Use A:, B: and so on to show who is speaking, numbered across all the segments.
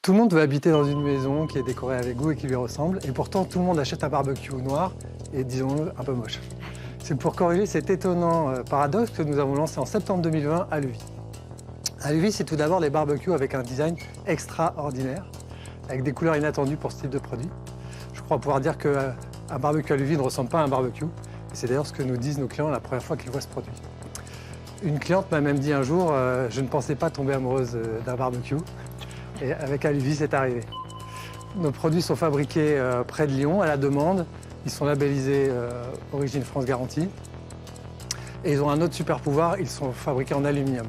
A: Tout le monde veut habiter dans une maison qui est décorée avec goût et qui lui ressemble, et pourtant tout le monde achète un barbecue noir et, disons-le, un peu moche. C'est pour corriger cet étonnant paradoxe que nous avons lancé en septembre 2020 à Levis. À Levis, c'est tout d'abord des barbecues avec un design extraordinaire, avec des couleurs inattendues pour ce type de produit. Je crois pouvoir dire qu'un barbecue à Levis ne ressemble pas à un barbecue, et c'est d'ailleurs ce que nous disent nos clients la première fois qu'ils voient ce produit. Une cliente m'a même dit un jour je ne pensais pas tomber amoureuse d'un barbecue. Et avec Aluvis, c'est arrivé. Nos produits sont fabriqués près de Lyon, à la demande. Ils sont labellisés Origine France Garantie. Et ils ont un autre super pouvoir, ils sont fabriqués en aluminium.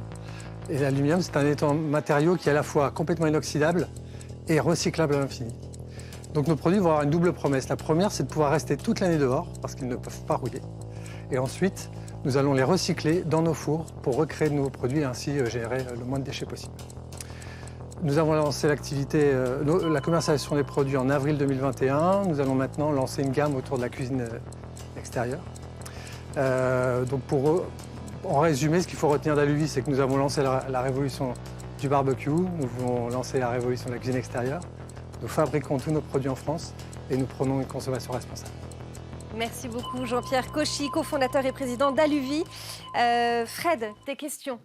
A: Et l'aluminium, c'est un matériau qui est à la fois complètement inoxydable et recyclable à l'infini. Donc nos produits vont avoir une double promesse. La première, c'est de pouvoir rester toute l'année dehors, parce qu'ils ne peuvent pas rouiller. Et ensuite, nous allons les recycler dans nos fours pour recréer de nouveaux produits et ainsi générer le moins de déchets possible. Nous avons lancé la commercialisation des produits en avril 2021. Nous allons maintenant lancer une gamme autour de la cuisine extérieure. En résumé, ce qu'il faut retenir d'Aluvis, c'est que nous avons lancé la révolution du barbecue. Nous voulons lancer la révolution de la cuisine extérieure. Nous fabriquons tous nos produits en France et nous prenons une consommation responsable.
B: Merci beaucoup Jean-Pierre Cauchy, cofondateur et président d'Aluvis. Fred, tes questions?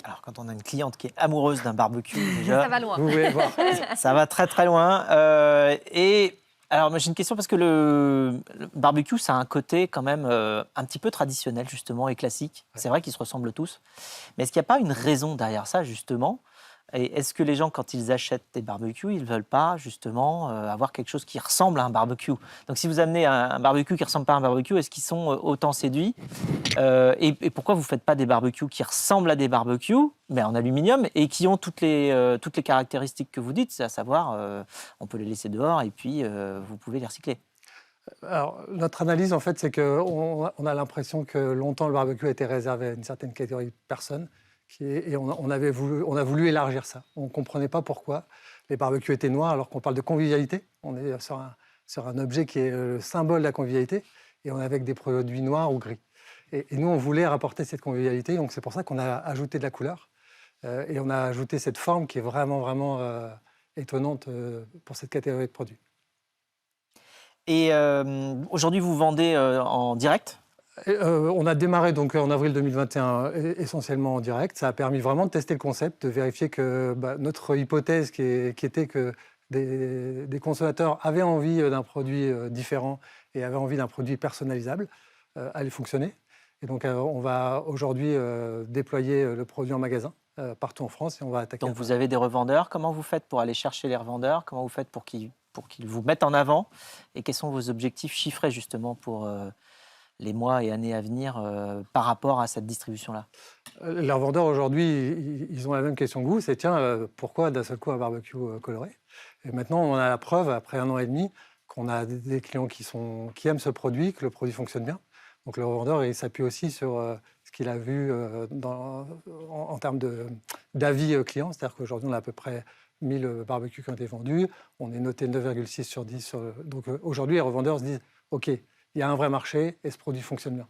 C: Alors, quand on a une cliente qui est amoureuse d'un barbecue, déjà,
B: Ça va loin.
A: Vous pouvez voir.
C: ça va très très loin. Alors, moi, j'ai une question parce que le barbecue, ça a un côté quand même un petit peu traditionnel, justement, et classique.
A: Ouais.
C: C'est vrai qu'ils se ressemblent tous. Mais est-ce qu'il n'y a pas une raison derrière ça, justement? Et est-ce que les gens, quand ils achètent des barbecues, ils ne veulent pas, justement, avoir quelque chose qui ressemble à un barbecue? Donc, si vous amenez un barbecue qui ne ressemble pas à un barbecue, est-ce qu'ils sont autant séduits? Et pourquoi vous ne faites pas des barbecues qui ressemblent à des barbecues, mais en aluminium, et qui ont toutes les caractéristiques que vous dites, c'est à savoir, on peut les laisser dehors et puis vous pouvez les recycler?
A: Alors, notre analyse, en fait, c'est qu'on a l'impression que longtemps, le barbecue a été réservé à une certaine catégorie de personnes. On a voulu élargir ça. On ne comprenait pas pourquoi les barbecues étaient noirs alors qu'on parle de convivialité. On est sur un objet qui est le symbole de la convivialité et on est avec des produits noirs ou gris. Et nous, on voulait rapporter cette convivialité, donc c'est pour ça qu'on a ajouté de la couleur et on a ajouté cette forme qui est vraiment étonnante pour cette catégorie de produits.
C: Et aujourd'hui, vous vendez en direct?
A: On a démarré donc en avril 2021 essentiellement en direct. Ça a permis vraiment de tester le concept, de vérifier que notre hypothèse qui était que des consommateurs avaient envie d'un produit différent et avaient envie d'un produit personnalisable allait fonctionner. Et donc on va aujourd'hui déployer le produit en magasin partout en France et on va attaquer.
C: Donc vous avez des revendeurs. Comment vous faites pour aller chercher les revendeurs? Comment vous faites pour qu'ils vous mettent en avant? Et quels sont vos objectifs chiffrés justement pour les mois et années à venir par rapport à cette distribution-là?
A: Les revendeurs aujourd'hui, ils ont la même question que vous, c'est tiens, pourquoi d'un seul coup un barbecue coloré? Et maintenant, on a la preuve, après 1 an et demi, qu'on a des clients qui aiment ce produit, que le produit fonctionne bien. Donc le revendeur, il s'appuie aussi sur ce qu'il a vu en termes d'avis clients. C'est-à-dire qu'aujourd'hui, on a à peu près 1000 barbecues qui ont été vendus. On est noté 9,6 sur 10. Donc aujourd'hui, les revendeurs se disent, OK, il y a un vrai marché et ce produit fonctionne bien.